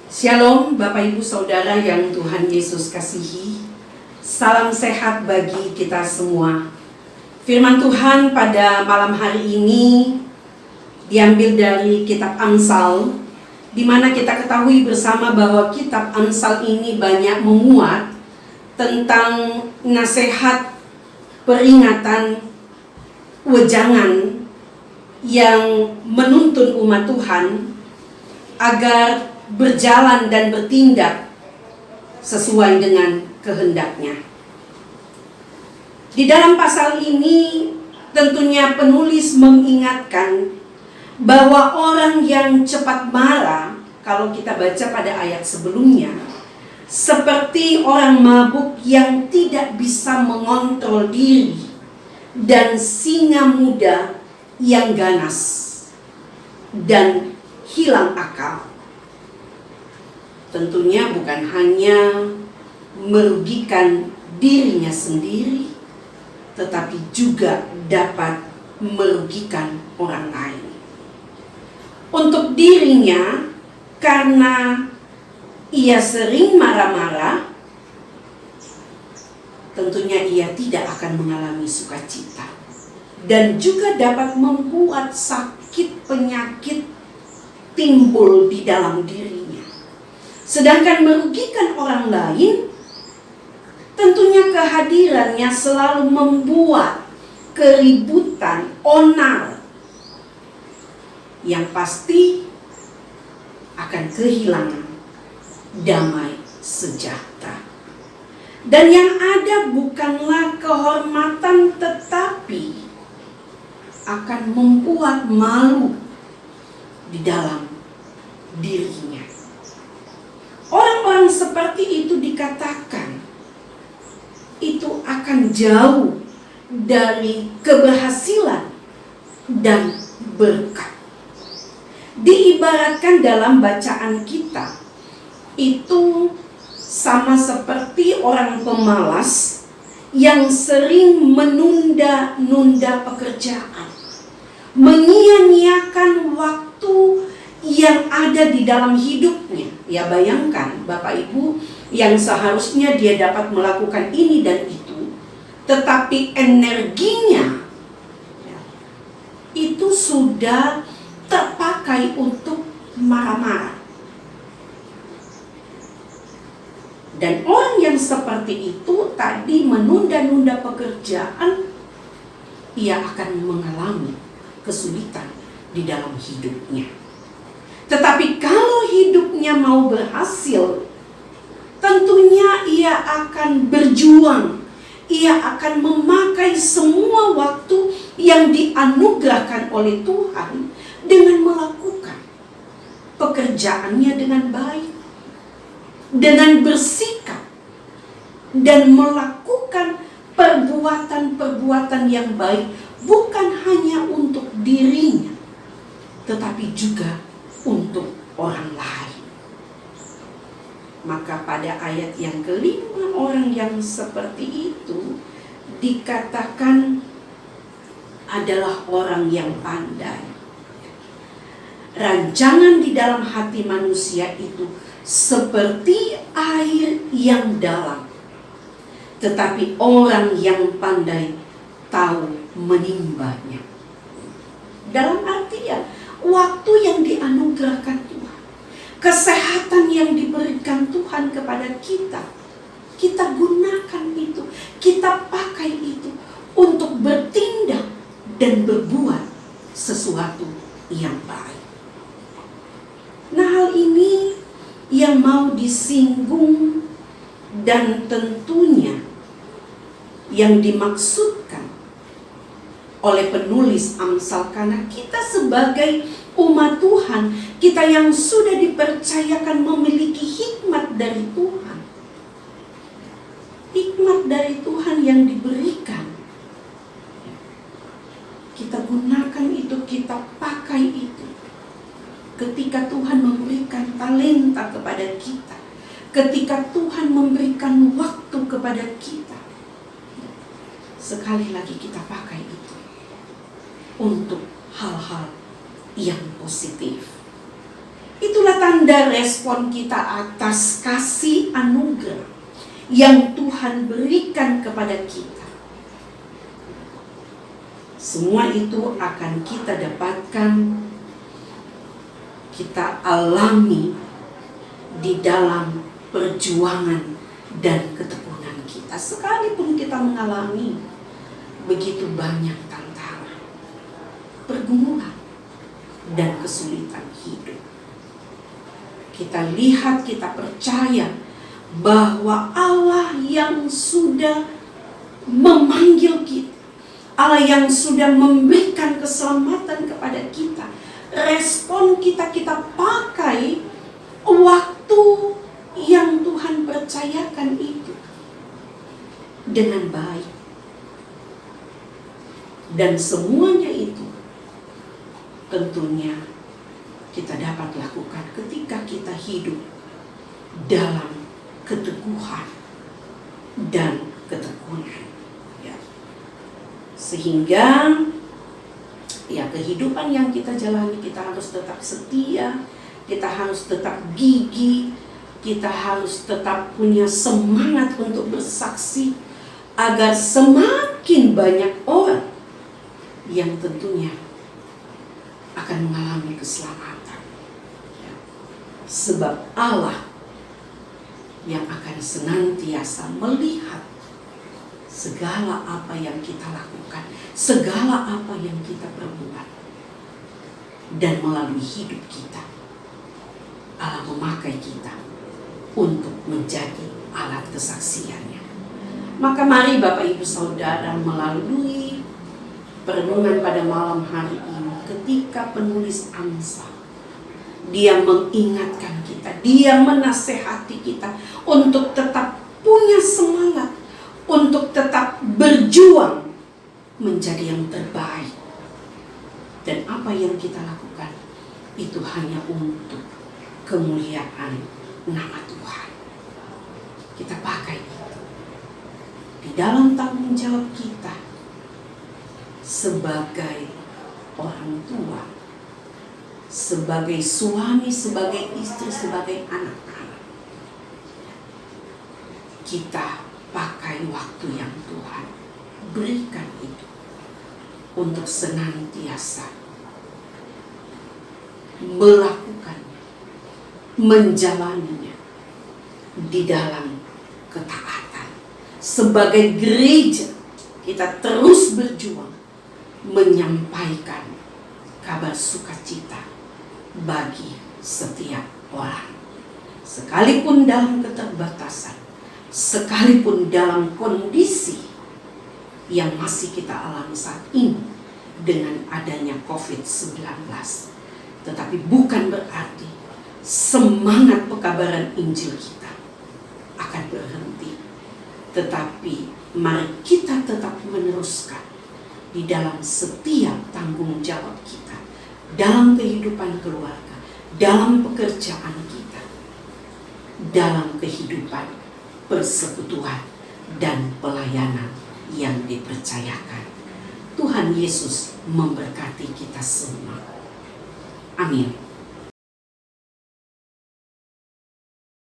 Shalom Bapak Ibu Saudara yang Tuhan Yesus kasihi. Salam sehat bagi kita semua. Firman Tuhan pada malam hari ini diambil dari kitab Amsal, di mana kita ketahui bersama bahwa kitab Amsal ini banyak memuat tentang nasihat, peringatan, wejangan yang menuntun umat Tuhan agar berjalan dan bertindak sesuai dengan kehendaknya. Di dalam pasal ini tentunya penulis mengingatkan bahwa orang yang cepat marah, kalau kita baca pada ayat sebelumnya, seperti orang mabuk yang tidak bisa mengontrol diri dan singa muda yang ganas dan hilang akal. Tentunya bukan hanya merugikan dirinya sendiri, tetapi juga dapat merugikan orang lain. Untuk dirinya, karena ia sering marah-marah, tentunya ia tidak akan mengalami sukacita. Dan juga dapat membuat sakit penyakit timbul di dalam dirinya. Sedangkan merugikan orang lain, tentunya kehadirannya selalu membuat keributan, onar, yang pasti akan kehilangan damai sejahtera. Dan yang ada bukanlah kehormatan, tetapi akan membuat malu di dalam dirinya. Orang-orang seperti itu dikatakan itu akan jauh dari keberhasilan dan berkat. Diibaratkan dalam bacaan kita, itu sama seperti orang pemalas yang sering menunda-nunda pekerjaan, menyia-nyiakan waktu yang ada di dalam hidupnya. Ya, bayangkan Bapak Ibu yang seharusnya dia dapat melakukan ini dan itu, tetapi energinya itu sudah terpakai untuk marah-marah. Dan orang yang seperti itu tadi menunda-nunda pekerjaan, ia akan mengalami kesulitan di dalam hidupnya. Tetapi kalau hidupnya mau berhasil, tentunya ia akan berjuang. Ia akan memakai semua waktu yang dianugerahkan oleh Tuhan dengan melakukan pekerjaannya dengan baik, dengan bersikap, dan melakukan perbuatan-perbuatan yang baik, bukan hanya untuk dirinya, tetapi juga untuk orang lain. Maka pada ayat yang kelima, orang yang seperti itu dikatakan adalah orang yang pandai. Rancangan di dalam hati manusia itu seperti air yang dalam, tetapi orang yang pandai tahu menimbanya. Dalam artian waktu yang dianugerahkan Tuhan, kesehatan yang diberikan Tuhan kepada kita, kita gunakan itu, kita pakai itu untuk bertindak dan berbuat sesuatu yang baik. Nah, hal ini yang mau disinggung dan tentunya yang dimaksudkan oleh penulis Amsal, karena kita sebagai umat Tuhan, kita yang sudah dipercayakan memiliki hikmat dari Tuhan. Hikmat dari Tuhan yang diberikan, kita gunakan itu, kita pakai itu. Ketika Tuhan memberikan talenta kepada kita, ketika Tuhan memberikan waktu kepada kita, sekali lagi kita pakai itu untuk hal-hal yang positif. Itulah tanda tanda respon kita atas kasih anugerah yang Tuhan berikan kepada kita. Semua itu akan kita dapatkan, kita alami di dalam perjuangan dan ketekunan kita. Sekalipun kita mengalami begitu banyak tantangan, pergumulan, dan kesulitan hidup, kita lihat, kita percaya bahwa Allah yang sudah memanggil kita, Allah yang sudah memberikan keselamatan kepada kita, respon kita pakai waktu yang Tuhan percayakan itu dengan baik. Dan semuanya itu tentunya kita dapat lakukan ketika kita hidup dalam keteguhan dan ketekunan, ya. Sehingga ya kehidupan yang kita jalani, kita harus tetap setia, kita harus tetap gigih, kita harus tetap punya semangat untuk bersaksi, agar semakin banyak orang yang tentunya akan mengalami keselamatan, ya. Sebab Allah yang akan senantiasa melihat segala apa yang kita lakukan, segala apa yang kita perbuat, dan melalui hidup kita Allah memakai kita untuk menjadi alat kesaksiannya. Maka mari Bapak Ibu Saudara, melalui perenungan pada malam hari ini, ketika penulis Amsal, dia mengingatkan kita, dia menasehati kita untuk tetap punya semangat, untuk tetap berjuang menjadi yang terbaik. Dan apa yang kita lakukan itu hanya untuk kemuliaan nama Tuhan. Kita pakai itu di dalam tanggung jawab kita sebagai orang tua, sebagai suami, sebagai istri, sebagai anak-anak. Kita pakai waktu yang Tuhan berikan itu untuk senantiasa melakukannya, menjalaninya di dalam ketaatan. Sebagai gereja, kita terus berjuang menyampaikan kabar sukacita bagi setiap orang, sekalipun dalam keterbatasan, sekalipun dalam kondisi yang masih kita alami saat ini dengan adanya COVID-19. Tetapi bukan berarti semangat pekabaran Injil kita akan berhenti, tetapi mari kita tetap meneruskan di dalam setiap tanggung jawab kita, dalam kehidupan keluarga, dalam pekerjaan kita, dalam kehidupan persekutuan dan pelayanan yang dipercayakan. Tuhan Yesus memberkati kita semua. Amin.